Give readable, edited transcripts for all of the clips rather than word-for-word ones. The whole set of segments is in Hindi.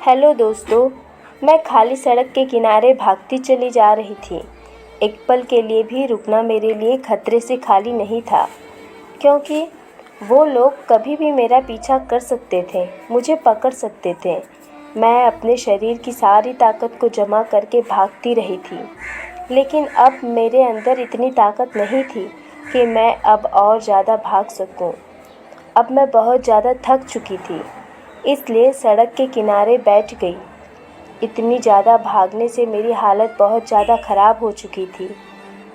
हेलो दोस्तों। मैं खाली सड़क के किनारे भागती चली जा रही थी। एक पल के लिए भी रुकना मेरे लिए खतरे से खाली नहीं था, क्योंकि वो लोग कभी भी मेरा पीछा कर सकते थे, मुझे पकड़ सकते थे। मैं अपने शरीर की सारी ताकत को जमा करके भागती रही थी, लेकिन अब मेरे अंदर इतनी ताकत नहीं थी कि मैं अब और ज़्यादा भाग सकूं। अब मैं बहुत ज़्यादा थक चुकी थी, इसलिए सड़क के किनारे बैठ गई। इतनी ज़्यादा भागने से मेरी हालत बहुत ज़्यादा ख़राब हो चुकी थी।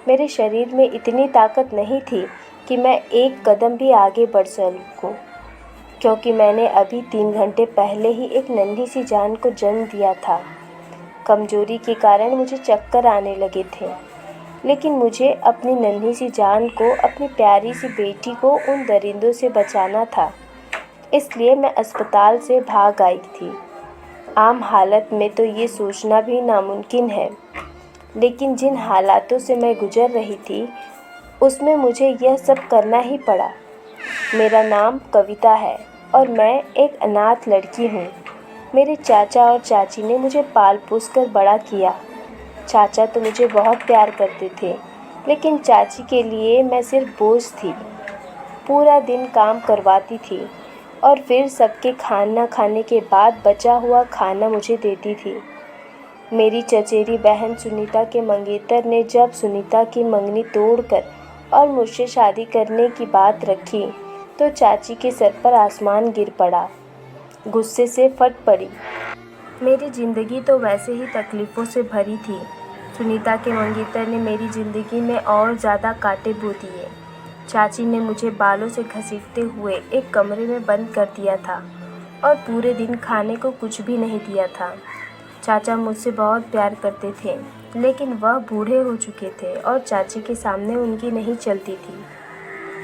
मेरे शरीर में इतनी ताकत नहीं थी कि मैं एक कदम भी आगे बढ़ सकूं, क्योंकि मैंने अभी 3 घंटे पहले ही एक नन्ही सी जान को जन्म दिया था। कमज़ोरी के कारण मुझे चक्कर आने लगे थे, लेकिन मुझे अपनी नन्ही सी जान को, अपनी प्यारी सी बेटी को उन दरिंदों से बचाना था। इसलिए मैं अस्पताल से भाग आई थी। आम हालत में तो ये सोचना भी नामुमकिन है, लेकिन जिन हालातों से मैं गुजर रही थी उसमें मुझे यह सब करना ही पड़ा। मेरा नाम कविता है और मैं एक अनाथ लड़की हूँ। मेरे चाचा और चाची ने मुझे पाल पोस कर बड़ा किया। चाचा तो मुझे बहुत प्यार करते थे, लेकिन चाची के लिए मैं सिर्फ बोझ थी। पूरा दिन काम करवाती थी और फिर सबके खाना खाने के बाद बचा हुआ खाना मुझे देती थी। मेरी चचेरी बहन सुनीता के मंगेतर ने जब सुनीता की मंगनी तोड़कर और मुझसे शादी करने की बात रखी, तो चाची के सर पर आसमान गिर पड़ा। गुस्से से फट पड़ी। मेरी ज़िंदगी तो वैसे ही तकलीफ़ों से भरी थी। सुनीता के मंगेतर ने मेरी ज़िंदगी में और ज़्यादा कांटे बो दिए। चाची ने मुझे बालों से घसीटते हुए एक कमरे में बंद कर दिया था और पूरे दिन खाने को कुछ भी नहीं दिया था। चाचा मुझसे बहुत प्यार करते थे, लेकिन वह बूढ़े हो चुके थे और चाची के सामने उनकी नहीं चलती थी।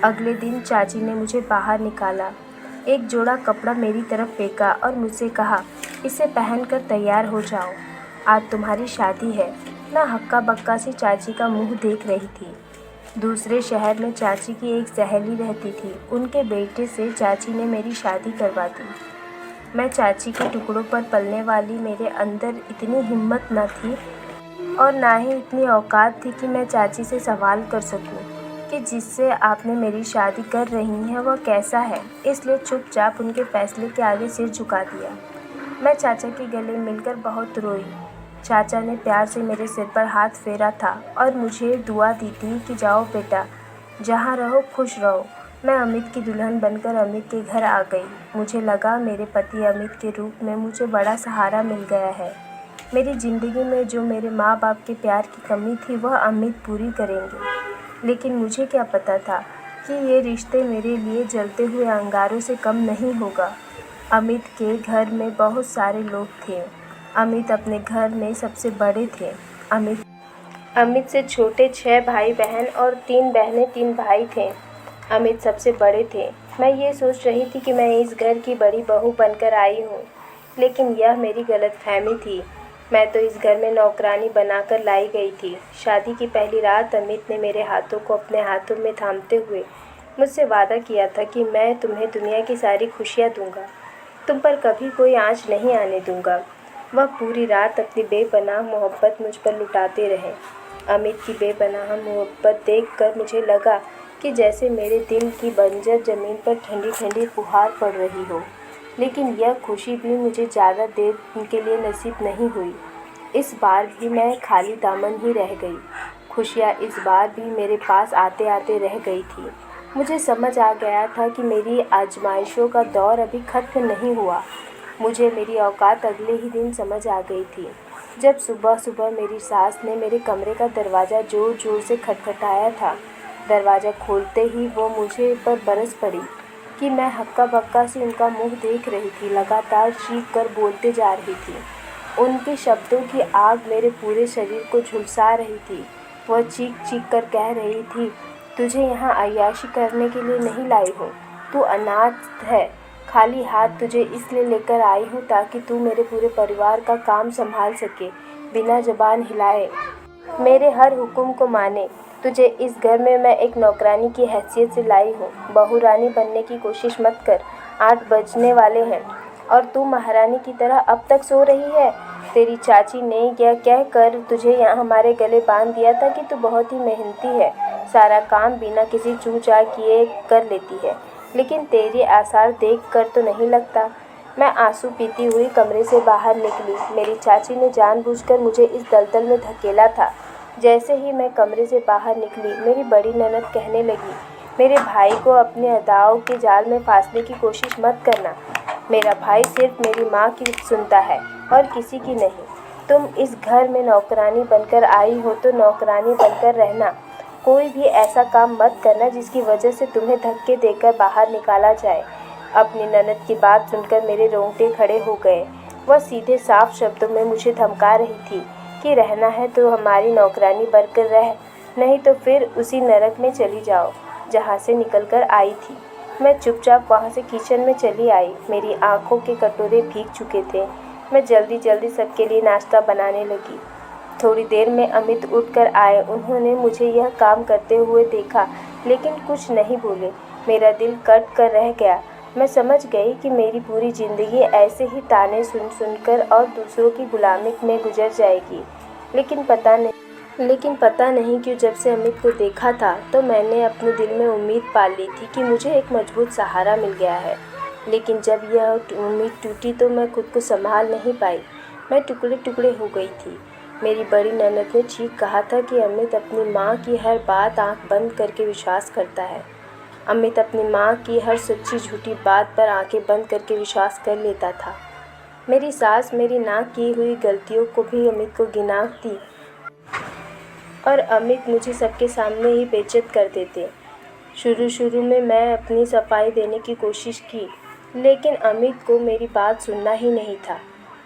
अगले दिन चाची ने मुझे बाहर निकाला, एक जोड़ा कपड़ा मेरी तरफ फेंका और मुझसे कहा, इसे पहनकर तैयार हो जाओ, आज तुम्हारी शादी है। मैं हक्का बक्का सी चाची का मुँह देख रही थी। दूसरे शहर में चाची की एक सहेली रहती थी। उनके बेटे से चाची ने मेरी शादी करवा दी। मैं चाची के टुकड़ों पर पलने वाली, मेरे अंदर इतनी हिम्मत न थी और ना ही इतनी औकात थी कि मैं चाची से सवाल कर सकूं कि जिससे आपने मेरी शादी कर रही हैं वह कैसा है। इसलिए चुपचाप उनके फैसले के आगे सिर झुका दिया। मैं चाचा के गले मिलकर बहुत रोई। चाचा ने प्यार से मेरे सिर पर हाथ फेरा था और मुझे दुआ दी थी कि जाओ बेटा, जहाँ रहो खुश रहो। मैं अमित की दुल्हन बनकर अमित के घर आ गई। मुझे लगा मेरे पति अमित के रूप में मुझे बड़ा सहारा मिल गया है। मेरी ज़िंदगी में जो मेरे माँ बाप के प्यार की कमी थी वह अमित पूरी करेंगे। लेकिन मुझे क्या पता था कि ये रिश्ते मेरे लिए जलते हुए अंगारों से कम नहीं होगा। अमित के घर में बहुत सारे लोग थे। अमित अपने घर में सबसे बड़े थे। अमित से छोटे 6 भाई बहन और 3 बहनें 3 भाई थे। अमित सबसे बड़े थे। मैं ये सोच रही थी कि मैं इस घर की बड़ी बहू बनकर आई हूँ, लेकिन यह मेरी गलतफहमी थी। मैं तो इस घर में नौकरानी बनाकर लाई गई थी। शादी की पहली रात अमित ने मेरे हाथों को अपने हाथों में थामते हुए मुझसे वादा किया था कि मैं तुम्हें दुनिया की सारी खुशियाँ दूँगा, तुम पर कभी कोई आँच नहीं आने दूँगा। वह पूरी रात अपनी बेपनाह मोहब्बत मुझ पर लुटाते रहे। अमित की बेपनाह मोहब्बत देखकर मुझे लगा कि जैसे मेरे दिल की बंजर ज़मीन पर ठंडी ठंडी फुहार पड़ रही हो। लेकिन यह खुशी भी मुझे ज़्यादा देर के लिए नसीब नहीं हुई। इस बार भी मैं खाली दामन ही रह गई। खुशियाँ इस बार भी मेरे पास आते आते रह गई थी। मुझे समझ आ गया था कि मेरी आजमाइशों का दौर अभी ख़त्म नहीं हुआ। मुझे मेरी औकात अगले ही दिन समझ आ गई थी, जब सुबह सुबह मेरी सास ने मेरे कमरे का दरवाज़ा ज़ोर ज़ोर से खटखटाया था। दरवाज़ा खोलते ही वो मुझे पर बरस पड़ी कि मैं हक्का बक्का से उनका मुंह देख रही थी। लगातार चीख कर बोलते जा रही थी। उनके शब्दों की आग मेरे पूरे शरीर को झुलसा रही थी। वह चीख चीख कर कह रही थी, तुझे यहाँ अय्याशी करने के लिए नहीं लाई हूँ, तू अनाथ है। खाली हाथ तुझे इसलिए लेकर आई हूँ ताकि तू मेरे पूरे परिवार का काम संभाल सके, बिना जबान हिलाए, मेरे हर हुक्म को माने। तुझे इस घर में मैं एक नौकरानी की हैसियत से लाई हूँ। बहू रानी बनने की कोशिश मत कर, 8 बजने वाले हैं। और तू महारानी की तरह अब तक सो रही है। तेरी चाची ने यह कहकर तुझे यहाँ हमारे गले बांध दिया था कि तू बहुत ही मेहनती है, सारा काम बिना किसी चूँ-चाँ किए कर लेती है, लेकिन तेरे आसार देख कर तो नहीं लगता। मैं आंसू पीती हुई कमरे से बाहर निकली। मेरी चाची ने जानबूझकर मुझे इस दलदल में धकेला था। जैसे ही मैं कमरे से बाहर निकली, मेरी बड़ी ननद कहने लगी, मेरे भाई को अपने अदाओं के जाल में फांसने की कोशिश मत करना। मेरा भाई सिर्फ मेरी माँ की सुनता है और किसी की नहीं। तुम इस घर में नौकरानी बनकर आई हो तो नौकरानी बनकर रहना। कोई भी ऐसा काम मत करना जिसकी वजह से तुम्हें धक्के देकर बाहर निकाला जाए। अपनी ननद की बात सुनकर मेरे रोंगटे खड़े हो गए। वह सीधे साफ शब्दों में मुझे धमका रही थी कि रहना है तो हमारी नौकरानी बनकर रह, नहीं तो फिर उसी नरक में चली जाओ जहाँ से निकलकर आई थी। मैं चुपचाप वहाँ से किचन में चली आई। मेरी आंखों के कटोरे भीग चुके थे। मैं जल्दी जल्दी सबके लिए नाश्ता बनाने लगी। थोड़ी देर में अमित उठकर आए। उन्होंने मुझे यह काम करते हुए देखा, लेकिन कुछ नहीं बोले। मेरा दिल कट कर रह गया। मैं समझ गई कि मेरी पूरी ज़िंदगी ऐसे ही ताने सुन सुनकर और दूसरों की गुलामी में गुजर जाएगी। लेकिन पता नहीं क्यों जब से अमित को देखा था तो मैंने अपने दिल में उम्मीद पाल ली थी कि मुझे एक मजबूत सहारा मिल गया है। लेकिन जब यह उम्मीद टूटी तो मैं खुद को संभाल नहीं पाई। मैं टुकड़े टुकड़े हो गई थी। मेरी बड़ी ननद ने ठीक कहा था कि अमित अपनी माँ की हर बात आंख बंद करके विश्वास करता है। अमित अपनी माँ की हर सच्ची झूठी बात पर आंखें बंद करके विश्वास कर लेता था। मेरी सास मेरी ना की हुई गलतियों को भी अमित को गिनाती और अमित मुझे सबके सामने ही बेइज्जत कर देते। शुरू में मैं अपनी सफाई देने की कोशिश की, लेकिन अमित को मेरी बात सुनना ही नहीं था।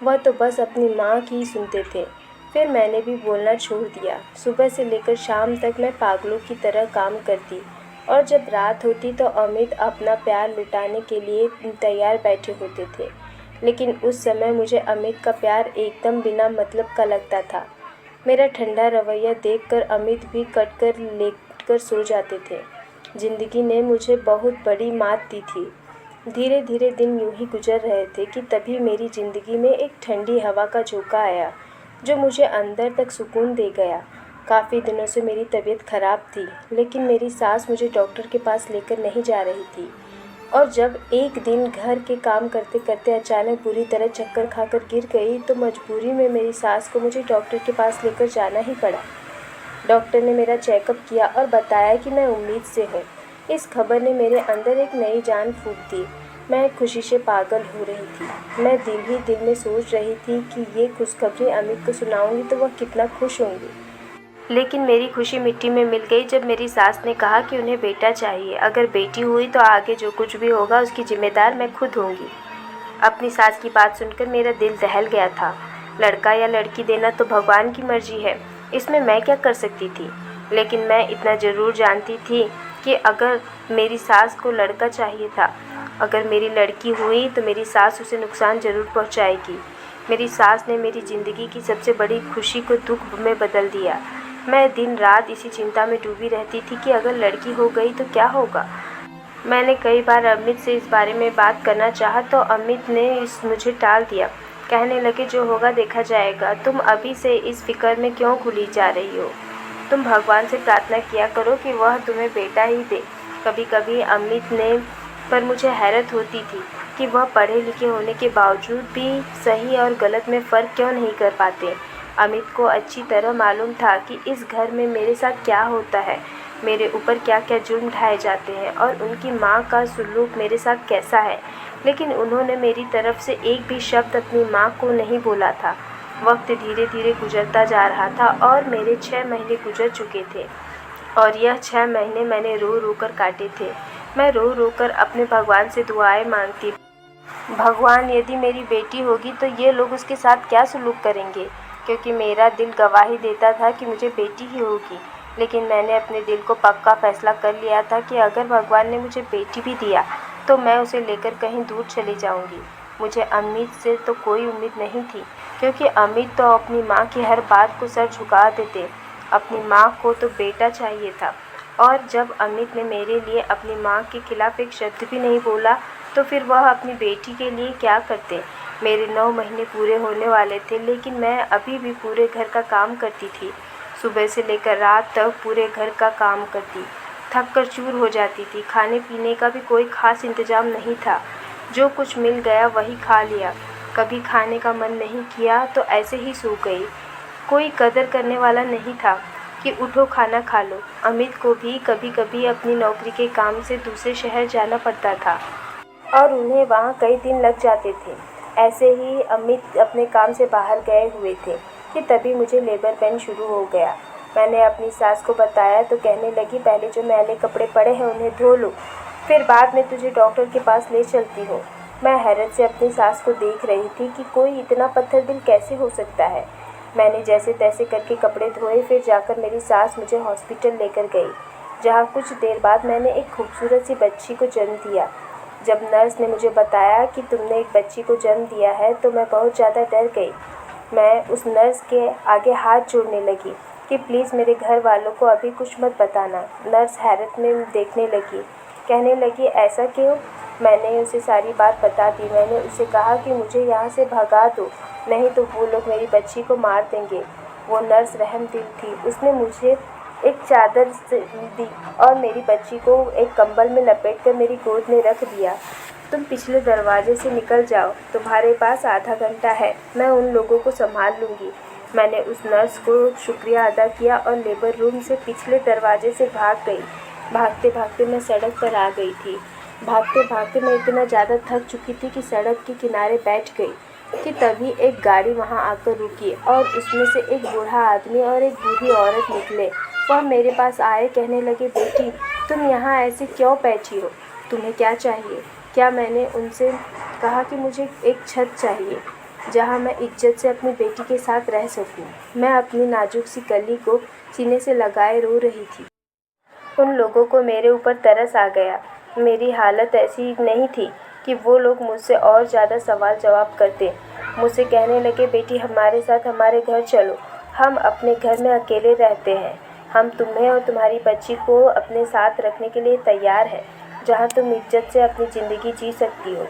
वह तो बस अपनी माँ की ही सुनते थे। फिर मैंने भी बोलना छोड़ दिया। सुबह से लेकर शाम तक मैं पागलों की तरह काम करती और जब रात होती तो अमित अपना प्यार लुटाने के लिए तैयार बैठे होते थे। लेकिन उस समय मुझे अमित का प्यार एकदम बिना मतलब का लगता था। मेरा ठंडा रवैया देखकर अमित भी कटकर लेटकर सो जाते थे। जिंदगी ने मुझे बहुत बड़ी मात दी थी। धीरे धीरे दिन यूं ही गुजर रहे थे कि तभी मेरी ज़िंदगी में एक ठंडी हवा का झोंका आया जो मुझे अंदर तक सुकून दे गया। काफ़ी दिनों से मेरी तबीयत ख़राब थी, लेकिन मेरी सास मुझे डॉक्टर के पास लेकर नहीं जा रही थी। और जब एक दिन घर के काम करते करते अचानक बुरी तरह चक्कर खाकर गिर गई तो मजबूरी में मेरी सास को मुझे डॉक्टर के पास लेकर जाना ही पड़ा। डॉक्टर ने मेरा चेकअप किया और बताया कि मैं उम्मीद से हूँ। इस खबर ने मेरे अंदर एक नई जान फूंक दी। मैं खुशी से पागल हो रही थी। मैं दिल ही दिल में सोच रही थी कि ये खुशखबरी अमित को सुनाऊंगी तो वह कितना खुश होंगी। लेकिन मेरी खुशी मिट्टी में मिल गई जब मेरी सास ने कहा कि उन्हें बेटा चाहिए। अगर बेटी हुई तो आगे जो कुछ भी होगा उसकी जिम्मेदार मैं खुद होंगी। अपनी सास की बात सुनकर मेरा दिल दहल गया था। लड़का या लड़की देना तो भगवान की मर्जी है, इसमें मैं क्या कर सकती थी। लेकिन मैं इतना ज़रूर जानती थी कि अगर मेरी सास को लड़का चाहिए था, अगर मेरी लड़की हुई तो मेरी सास उसे नुकसान ज़रूर पहुंचाएगी। मेरी सास ने मेरी ज़िंदगी की सबसे बड़ी खुशी को दुख में बदल दिया। मैं दिन रात इसी चिंता में डूबी रहती थी कि अगर लड़की हो गई तो क्या होगा। मैंने कई बार अमित से इस बारे में बात करना चाहा तो अमित ने मुझे टाल दिया। कहने लगे जो होगा देखा जाएगा। तुम अभी से इस फिक्र में क्यों घुली जा रही हो। तुम भगवान से प्रार्थना किया करो कि वह तुम्हें बेटा ही दे। कभी कभी अमित ने पर मुझे हैरत होती थी कि वह पढ़े लिखे होने के बावजूद भी सही और गलत में फ़र्क क्यों नहीं कर पाते। अमित को अच्छी तरह मालूम था कि इस घर में मेरे साथ क्या होता है, मेरे ऊपर क्या क्या जुर्म ढाए जाते हैं और उनकी माँ का सलूक मेरे साथ कैसा है। लेकिन उन्होंने मेरी तरफ से एक भी शब्द अपनी माँ को नहीं बोला था। वक्त धीरे धीरे गुजरता जा रहा था और मेरे 6 महीने गुजर चुके थे और यह 6 महीने मैंने रो रो कर काटे थे। मैं रो रो कर अपने भगवान से दुआएं मांगती, भगवान यदि मेरी बेटी होगी तो ये लोग उसके साथ क्या सलूक करेंगे, क्योंकि मेरा दिल गवाही देता था कि मुझे बेटी ही होगी। लेकिन मैंने अपने दिल को पक्का फैसला कर लिया था कि अगर भगवान ने मुझे बेटी भी दिया तो मैं उसे लेकर कहीं दूर चली जाऊंगी। मुझे अमित से तो कोई उम्मीद नहीं थी, क्योंकि अमित तो अपनी माँ की हर बात को सर झुका देते। अपनी माँ को तो बेटा चाहिए था और जब अमित ने मेरे लिए अपनी माँ के खिलाफ एक शब्द भी नहीं बोला तो फिर वह अपनी बेटी के लिए क्या करते। मेरे 9 महीने पूरे होने वाले थे, लेकिन मैं अभी भी पूरे घर का काम करती थी। सुबह से लेकर रात तक पूरे घर का काम करती, थक कर चूर हो जाती थी। खाने पीने का भी कोई ख़ास इंतज़ाम नहीं था, जो कुछ मिल गया वही खा लिया। कभी खाने का मन नहीं किया तो ऐसे ही सो गई। कोई कदर करने वाला नहीं था कि उठो खाना खा लो। अमित को भी कभी कभी अपनी नौकरी के काम से दूसरे शहर जाना पड़ता था और उन्हें वहाँ कई दिन लग जाते थे। ऐसे ही अमित अपने काम से बाहर गए हुए थे कि तभी मुझे लेबर पेन शुरू हो गया। मैंने अपनी सास को बताया तो कहने लगी, पहले जो मैले कपड़े पड़े हैं उन्हें धो लो, फिर बाद में तुझे डॉक्टर के पास ले चलती हूँ। मैं हैरत से अपनी सास को देख रही थी कि कोई इतना पत्थर दिल कैसे हो सकता है। मैंने जैसे तैसे करके कपड़े धोए, फिर जाकर मेरी सास मुझे हॉस्पिटल लेकर गई, जहाँ कुछ देर बाद मैंने एक खूबसूरत सी बच्ची को जन्म दिया। जब नर्स ने मुझे बताया कि तुमने एक बच्ची को जन्म दिया है तो मैं बहुत ज़्यादा डर गई। मैं उस नर्स के आगे हाथ जोड़ने लगी कि प्लीज़ मेरे घर वालों को अभी कुछ मत बताना। नर्स हैरत में देखने लगी, कहने लगी, ऐसा क्यों? मैंने उसे सारी बात बता दी। मैंने उसे कहा कि मुझे यहाँ से भगा दो, नहीं तो वो लोग मेरी बच्ची को मार देंगे। वो नर्स रहमदिल थी, उसने मुझे एक चादर दी और मेरी बच्ची को एक कंबल में लपेटकर मेरी गोद में रख दिया। तुम पिछले दरवाजे से निकल जाओ, तुम्हारे पास आधा घंटा है, मैं उन लोगों को संभाल लूँगी। मैंने उस नर्स को शुक्रिया अदा किया और लेबर रूम से पिछले दरवाजे से भाग गई। भागते भागते मैं सड़क पर आ गई थी। भागते भागते मैं इतना ज़्यादा थक चुकी थी कि सड़क के किनारे बैठ गई कि तभी एक गाड़ी वहाँ आकर रुकी और उसमें से एक बूढ़ा आदमी और एक बूढ़ी औरत निकले। वह मेरे पास आए, कहने लगे, बेटी तुम यहाँ ऐसे क्यों बैठी हो, तुम्हें क्या चाहिए? क्या मैंने उनसे कहा कि मुझे एक छत चाहिए जहाँ मैं इज्जत से अपनी बेटी के साथ रह सकूँ। मैं अपनी नाजुक सी कली को सीने से लगाए रो रही थी। उन लोगों को मेरे ऊपर तरस आ गया। मेरी हालत ऐसी नहीं थी कि वो लोग मुझसे और ज़्यादा सवाल जवाब करते। मुझसे कहने लगे, बेटी हमारे साथ हमारे घर चलो, हम अपने घर में अकेले रहते हैं। हम तुम्हें और तुम्हारी बच्ची को अपने साथ रखने के लिए तैयार हैं, जहाँ तुम इज्जत से अपनी ज़िंदगी जी सकती हो।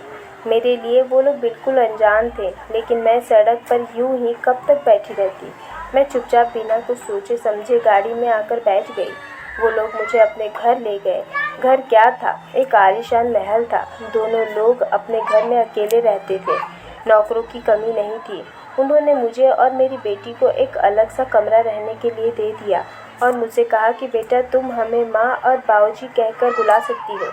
मेरे लिए वो लोग बिल्कुल अनजान थे, लेकिन मैं सड़क पर यूं ही कब तक बैठी रहती। मैं चुपचाप बिना कुछ सोचे समझे गाड़ी में आकर बैठ गई। वो लोग मुझे अपने घर ले गए। घर क्या था, एक आलीशान महल था। दोनों लोग अपने घर में अकेले रहते थे, नौकरों की कमी नहीं थी। उन्होंने मुझे और मेरी बेटी को एक अलग सा कमरा रहने के लिए दे दिया और मुझसे कहा कि बेटा तुम हमें माँ और बाबूजी कहकर बुला सकती हो,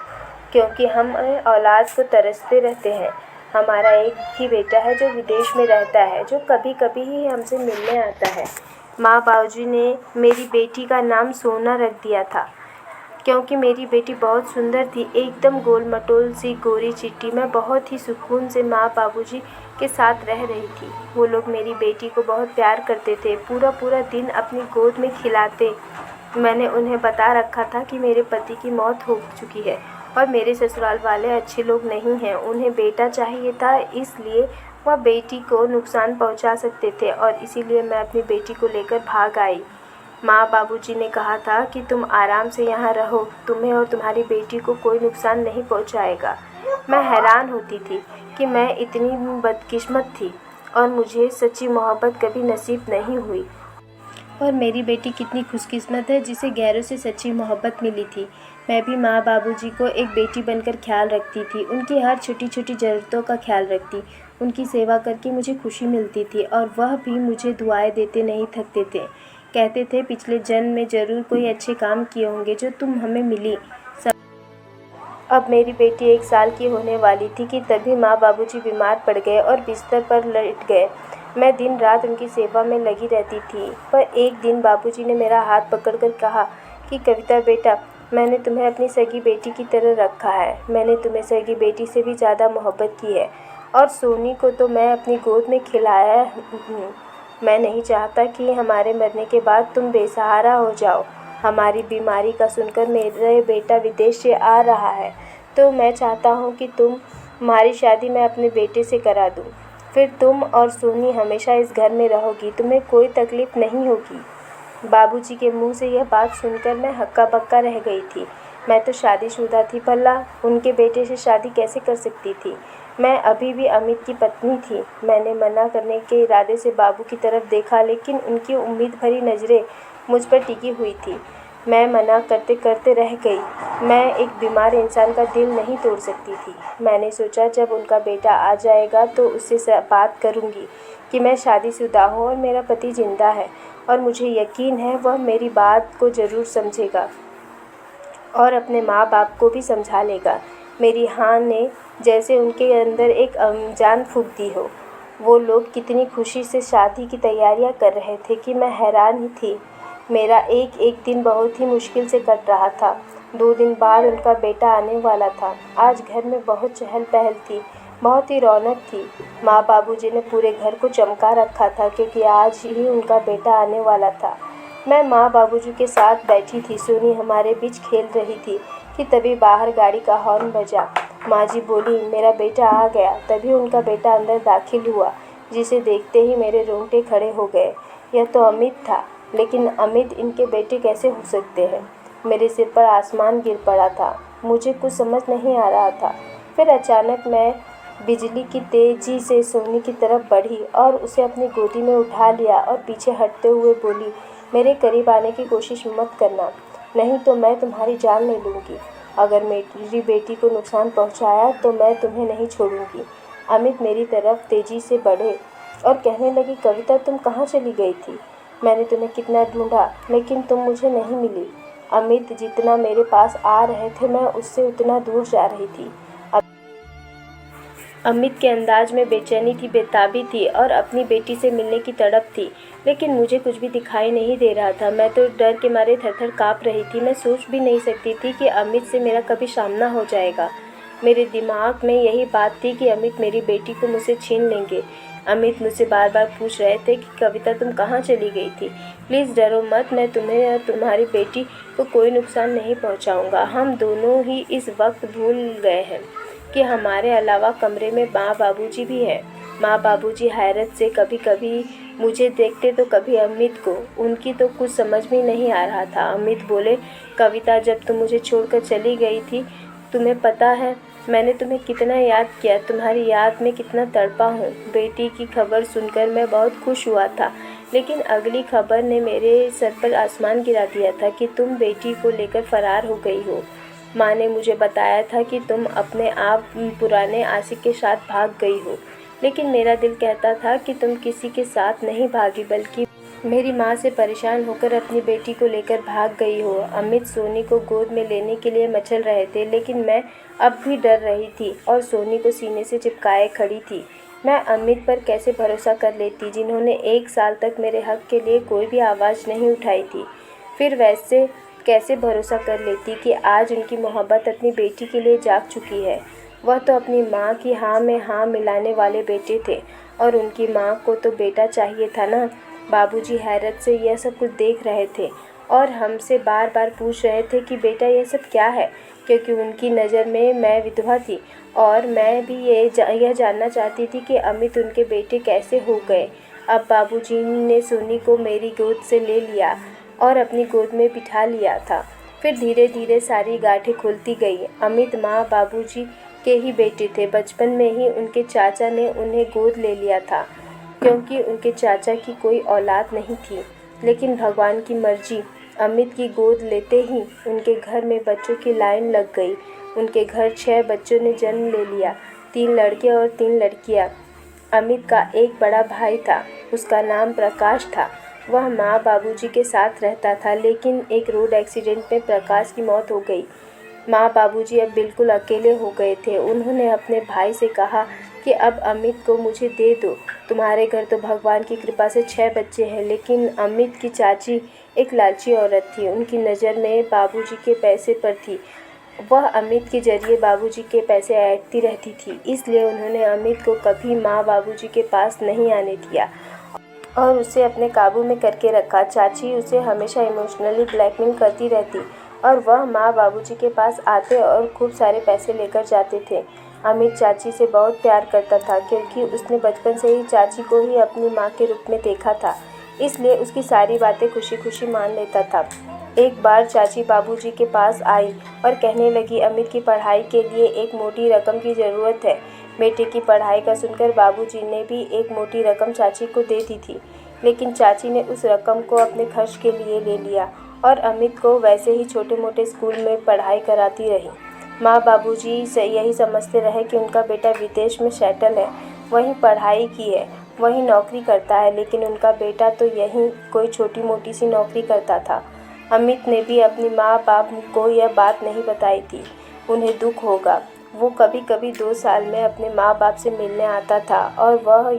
क्योंकि हम औलाद को तरसते रहते हैं। हमारा एक ही बेटा है जो विदेश में रहता है, जो कभी कभी ही हमसे मिलने आता है। माँ बाबूजी ने मेरी बेटी का नाम सोना रख दिया था, क्योंकि मेरी बेटी बहुत सुंदर थी, एकदम गोल मटोल सी गोरी चिट्टी। मैं बहुत ही सुकून से माँ बाबूजी के साथ रह रही थी। वो लोग मेरी बेटी को बहुत प्यार करते थे, पूरा पूरा दिन अपनी गोद में खिलाते। मैंने उन्हें बता रखा था कि मेरे पति की मौत हो चुकी है और मेरे ससुराल वाले अच्छे लोग नहीं हैं। उन्हें बेटा चाहिए था, इसलिए वह बेटी को नुकसान पहुंचा सकते थे और इसीलिए मैं अपनी बेटी को लेकर भाग आई। माँ बाबूजी ने कहा था कि तुम आराम से यहाँ रहो, तुम्हें और तुम्हारी बेटी को कोई नुकसान नहीं पहुँचाएगा। मैं हैरान होती थी कि मैं इतनी बदकिस्मत थी और मुझे सच्ची मोहब्बत कभी नसीब नहीं हुई। और मेरी बेटी कितनी खुशकिस्मत है जिसे गैरों से सच्ची मोहब्बत मिली थी। मैं भी माँ बाबूजी को एक बेटी बनकर ख्याल रखती थी, उनकी हर छोटी छोटी ज़रूरतों का ख्याल रखती। उनकी सेवा करके मुझे खुशी मिलती थी और वह भी मुझे दुआएं देते नहीं थकते थे। कहते थे, पिछले जन्म में ज़रूर कोई अच्छे काम किए होंगे जो तुम हमें मिली। अब मेरी बेटी 1 साल की होने वाली थी कि तभी माँ बाबूजी बीमार पड़ गए और बिस्तर पर लेट गए। मैं दिन रात उनकी सेवा में लगी रहती थी, पर एक दिन बाबूजी ने मेरा हाथ पकड़कर कहा कि कविता बेटा, मैंने तुम्हें अपनी सगी बेटी की तरह रखा है। मैंने तुम्हें सगी बेटी से भी ज़्यादा मोहब्बत की है और सोनी को तो मैं अपनी गोद में खिलाया हूँ। मैं नहीं चाहता कि हमारे मरने के बाद तुम बेसहारा हो जाओ। हमारी बीमारी का सुनकर मेरा बेटा विदेश से आ रहा है, तो मैं चाहता हूँ कि तुम्हारी शादी मैं अपने बेटे से करा दूँ। फिर तुम और सोनी हमेशा इस घर में रहोगी, तुम्हें कोई तकलीफ़ नहीं होगी। बाबूजी के मुंह से यह बात सुनकर मैं हक्का बक्का रह गई थी। मैं तो शादीशुदा थी, भला उनके बेटे से शादी कैसे कर सकती थी। मैं अभी भी अमित की पत्नी थी। मैंने मना करने के इरादे से बाबू की तरफ देखा, लेकिन उनकी उम्मीद भरी नज़रें मुझ पर टिकी हुई थी। मैं मना करते करते रह गई। मैं एक बीमार इंसान का दिल नहीं तोड़ सकती थी। मैंने सोचा जब उनका बेटा आ जाएगा तो उससे बात करूंगी कि मैं शादीशुदा हूँ और मेरा पति जिंदा है, और मुझे यकीन है वह मेरी बात को ज़रूर समझेगा और अपने माँ बाप को भी समझा लेगा। मेरी हाँ ने जैसे उनके अंदर एक जान फूंक दी हो। वो लोग कितनी खुशी से शादी की तैयारियां कर रहे थे कि मैं हैरान ही थी। मेरा एक एक दिन बहुत ही मुश्किल से कट रहा था। 2 दिन बाद उनका बेटा आने वाला था। आज घर में बहुत चहल पहल थी, बहुत ही रौनक थी। माँ बाबूजी ने पूरे घर को चमका रखा था, क्योंकि आज ही उनका बेटा आने वाला था। मैं माँ बाबूजी के साथ बैठी थी। सोनी हमारे बीच खेल रही थी कि तभी बाहर गाड़ी का हॉर्न बजा। माँ जी बोली, मेरा बेटा आ गया। तभी उनका बेटा अंदर दाखिल हुआ, जिसे देखते ही मेरे रोंगटे खड़े हो गए। यह तो अमित था, लेकिन अमित इनके बेटे कैसे हो सकते हैं। मेरे सिर पर आसमान गिर पड़ा था। मुझे कुछ समझ नहीं आ रहा था। फिर अचानक मैं बिजली की तेजी से सोनी की तरफ बढ़ी और उसे अपनी गोदी में उठा लिया और पीछे हटते हुए बोली, मेरे करीब आने की कोशिश मत करना, नहीं तो मैं तुम्हारी जान ले लूँगी। अगर मेरी बेटी को नुकसान पहुँचाया तो मैं तुम्हें नहीं छोड़ूंगी। अमित मेरी तरफ तेजी से बढ़े और कहने लगी, कविता तुम कहाँ चली गई थी? मैंने तुम्हें कितना ढूंढा, लेकिन तुम मुझे नहीं मिली। अमित जितना मेरे पास आ रहे थे मैं उससे उतना दूर जा रही थी। अमित के अंदाज में बेचैनी थी, बेताबी थी और अपनी बेटी से मिलने की तड़प थी, लेकिन मुझे कुछ भी दिखाई नहीं दे रहा था। मैं तो डर के मारे थर-थर काँप रही थी। मैं सोच भी नहीं सकती थी कि अमित से मेरा कभी सामना हो जाएगा। मेरे दिमाग में यही बात थी कि अमित मेरी बेटी को मुझसे छीन लेंगे। अमित मुझसे बार बार पूछ रहे थे कि कविता तुम कहाँ चली गई थी? प्लीज़ डरो मत, मैं तुम्हें और तुम्हारी बेटी को कोई नुकसान नहीं पहुँचाऊँगा। हम दोनों ही इस वक्त भूल गए हैं कि हमारे अलावा कमरे में माँ बाबूजी भी हैं। माँ बाबूजी हैरत से कभी कभी मुझे देखते तो कभी अमित को। उनकी तो कुछ समझ में नहीं आ रहा था। अमित बोले, कविता जब तुम मुझे छोड़कर चली गई थी, तुम्हें पता है मैंने तुम्हें कितना याद किया, तुम्हारी याद में कितना तड़पा हूँ। बेटी की खबर सुनकर मैं बहुत खुश हुआ था, लेकिन अगली खबर ने मेरे सर पर आसमान गिरा दिया था कि तुम बेटी को लेकर फरार हो गई हो। माँ ने मुझे बताया था कि तुम अपने आप पुराने आशिक के साथ भाग गई हो, लेकिन मेरा दिल कहता था कि तुम किसी के साथ नहीं भागी, बल्कि मेरी माँ से परेशान होकर अपनी बेटी को लेकर भाग गई हो। अमित सोनी को गोद में लेने के लिए मचल रहे थे, लेकिन मैं अब भी डर रही थी और सोनी को सीने से चिपकाए खड़ी थी। मैं अमित पर कैसे भरोसा कर लेती, जिन्होंने 1 साल तक मेरे हक के लिए कोई भी आवाज़ नहीं उठाई थी। फिर वैसे कैसे भरोसा कर लेती कि आज उनकी मोहब्बत अपनी बेटी के लिए जाग चुकी है। वह तो अपनी माँ की हाँ में हाँ मिलाने वाले बेटे थे, और उनकी माँ को तो बेटा चाहिए था ना। बाबूजी हैरत से यह सब कुछ देख रहे थे और हमसे बार बार पूछ रहे थे कि बेटा यह सब क्या है, क्योंकि उनकी नज़र में मैं विधवा थी और मैं भी यह जानना चाहती थी कि अमित उनके बेटे कैसे हो गए। अब बाबूजी ने सोनी को मेरी गोद से ले लिया और अपनी गोद में बिठा लिया था। फिर धीरे धीरे सारी गांठें खुलती गई। अमित माँ बाबूजी के ही बेटे थे। बचपन में ही उनके चाचा ने उन्हें गोद ले लिया था, क्योंकि उनके चाचा की कोई औलाद नहीं थी। लेकिन भगवान की मर्जी, अमित की गोद लेते ही उनके घर में बच्चों की लाइन लग गई। उनके घर 6 बच्चों ने जन्म ले लिया, 3 लड़के और 3 लड़कियां। अमित का एक बड़ा भाई था, उसका नाम प्रकाश था। वह माँ बाबूजी के साथ रहता था, लेकिन एक रोड एक्सीडेंट में प्रकाश की मौत हो गई। माँ बाबूजी अब बिल्कुल अकेले हो गए थे। उन्होंने अपने भाई से कहा कि अब अमित को मुझे दे दो। तुम्हारे घर तो भगवान की कृपा से 6 बच्चे हैं, लेकिन अमित की चाची एक लालची औरत थी। उनकी नज़र में बाबूजी के पैसे पर थी। वह अमित के जरिए बाबूजी के पैसे ऐंठती रहती थी, इसलिए उन्होंने अमित को कभी माँ बाबूजी के पास नहीं आने दिया और उसे अपने काबू में करके रखा। चाची उसे हमेशा इमोशनली ब्लैकमेल करती रहती और वह माँ बाबूजी के पास आते और खूब सारे पैसे लेकर जाते थे। अमित चाची से बहुत प्यार करता था, क्योंकि उसने बचपन से ही चाची को ही अपनी माँ के रूप में देखा था, इसलिए उसकी सारी बातें खुशी खुशी मान लेता था। एक बार चाची बाबूजी के पास आई और कहने लगी, अमित की पढ़ाई के लिए एक मोटी रकम की ज़रूरत है। बेटे की पढ़ाई का सुनकर बाबूजी ने भी एक मोटी रकम चाची को दे दी थी, लेकिन चाची ने उस रकम को अपने खर्च के लिए ले लिया और अमित को वैसे ही छोटे मोटे स्कूल में पढ़ाई कराती रही। माँ बाबूजी से यही समझते रहे कि उनका बेटा विदेश में सेटल है, वहीं पढ़ाई की है, वहीं नौकरी करता है, लेकिन उनका बेटा तो यहीं कोई छोटी मोटी सी नौकरी करता था। अमित ने भी अपनी माँ बाप को यह बात नहीं बताई थी, उन्हें दुख होगा। वो कभी कभी 2 साल में अपने माँ बाप से मिलने आता था और वह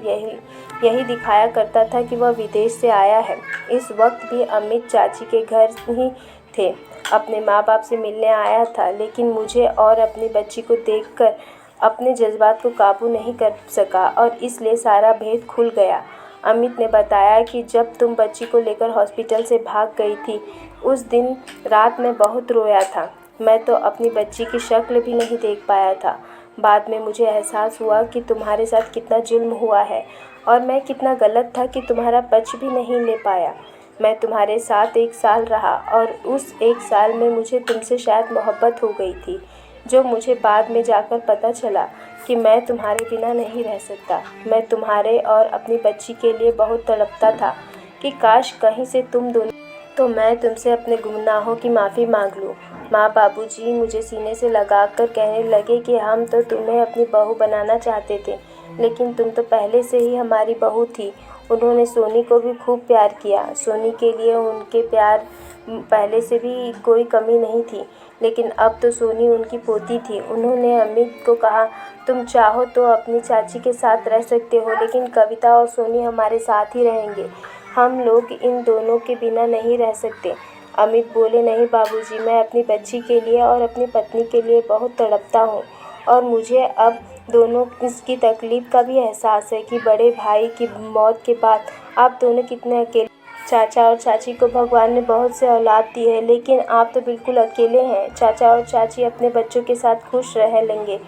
यही दिखाया करता था कि वह विदेश से आया है। इस वक्त भी अमित चाची के घर ही थे, अपने माँ बाप से मिलने आया था, लेकिन मुझे और अपनी बच्ची को देखकर अपने जज्बात को काबू नहीं कर सका और इसलिए सारा भेद खुल गया। अमित ने बताया कि जब तुम बच्ची को लेकर हॉस्पिटल से भाग गई थी, उस दिन रात में बहुत रोया था। मैं तो अपनी बच्ची की शक्ल भी नहीं देख पाया था। बाद में मुझे एहसास हुआ कि तुम्हारे साथ कितना जुल्म हुआ है और मैं कितना गलत था कि तुम्हारा पक्ष भी नहीं ले पाया। मैं तुम्हारे साथ 1 साल रहा और उस 1 साल में मुझे तुमसे शायद मोहब्बत हो गई थी, जो मुझे बाद में जाकर पता चला कि मैं तुम्हारे बिना नहीं रह सकता। मैं तुम्हारे और अपनी बच्ची के लिए बहुत तड़पता था कि काश कहीं से तुम दोनों। तो मैं तुमसे अपने गुनाहों की माफ़ी मांग लूँ। माँ बाबूजी मुझे सीने से लगाकर कहने लगे कि हम तो तुम्हें अपनी बहू बनाना चाहते थे, लेकिन तुम तो पहले से ही हमारी बहू थी। उन्होंने सोनी को भी खूब प्यार किया। सोनी के लिए उनके प्यार पहले से भी कोई कमी नहीं थी, लेकिन अब तो सोनी उनकी पोती थी। उन्होंने अमित को कहा, तुम चाहो तो अपनी चाची के साथ रह सकते हो, लेकिन कविता और सोनी हमारे साथ ही रहेंगे। हम लोग इन दोनों के बिना नहीं रह सकते। अमित बोले, नहीं बाबूजी, मैं अपनी बच्ची के लिए और अपनी पत्नी के लिए बहुत तड़पता हूँ और मुझे अब दोनों की तकलीफ़ का भी एहसास है कि बड़े भाई की मौत के बाद आप दोनों कितने अकेले। चाचा और चाची को भगवान ने बहुत से औलाद दी है, लेकिन आप तो बिल्कुल अकेले हैं। चाचा और चाची अपने बच्चों के साथ खुश रह लेंगे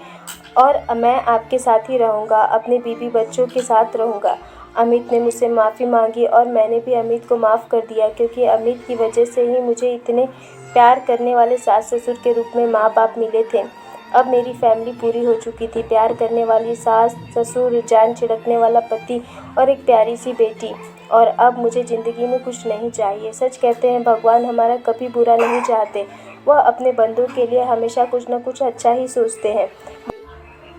और मैं आपके साथ ही रहूँगा, अपने बीवी बच्चों के साथ रहूँगा। अमित ने मुझसे माफ़ी मांगी और मैंने भी अमित को माफ़ कर दिया, क्योंकि अमित की वजह से ही मुझे इतने प्यार करने वाले सास ससुर के रूप में माँ बाप मिले थे। अब मेरी फैमिली पूरी हो चुकी थी, प्यार करने वाली सास ससुर, जान छिड़कने वाला पति और एक प्यारी सी बेटी। और अब मुझे ज़िंदगी में कुछ नहीं चाहिए। सच कहते हैं, भगवान हमारा कभी बुरा नहीं चाहते, वह अपने बंदों के लिए हमेशा कुछ न कुछ अच्छा ही सोचते हैं।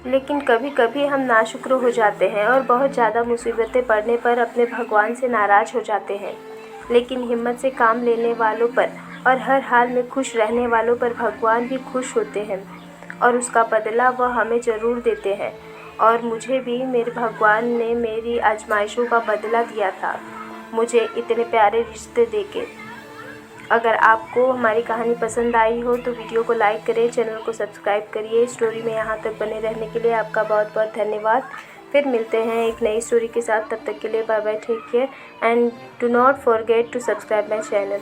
लेकिन कभी कभी हम नाशुक्र हो जाते हैं और बहुत ज़्यादा मुसीबतें पड़ने पर अपने भगवान से नाराज़ हो जाते हैं। लेकिन हिम्मत से काम लेने वालों पर और हर हाल में खुश रहने वालों पर भगवान भी खुश होते हैं और उसका बदला वह हमें ज़रूर देते हैं। और मुझे भी मेरे भगवान ने मेरी आजमाइशों का बदला दिया था, मुझे इतने प्यारे रिश्ते देके। अगर आपको हमारी कहानी पसंद आई हो तो वीडियो को लाइक करें, चैनल को सब्सक्राइब करिए। स्टोरी में यहाँ तक बने रहने के लिए आपका बहुत बहुत धन्यवाद। फिर मिलते हैं एक नई स्टोरी के साथ, तब तक के लिए bye bye, take care and do not forget to subscribe my channel.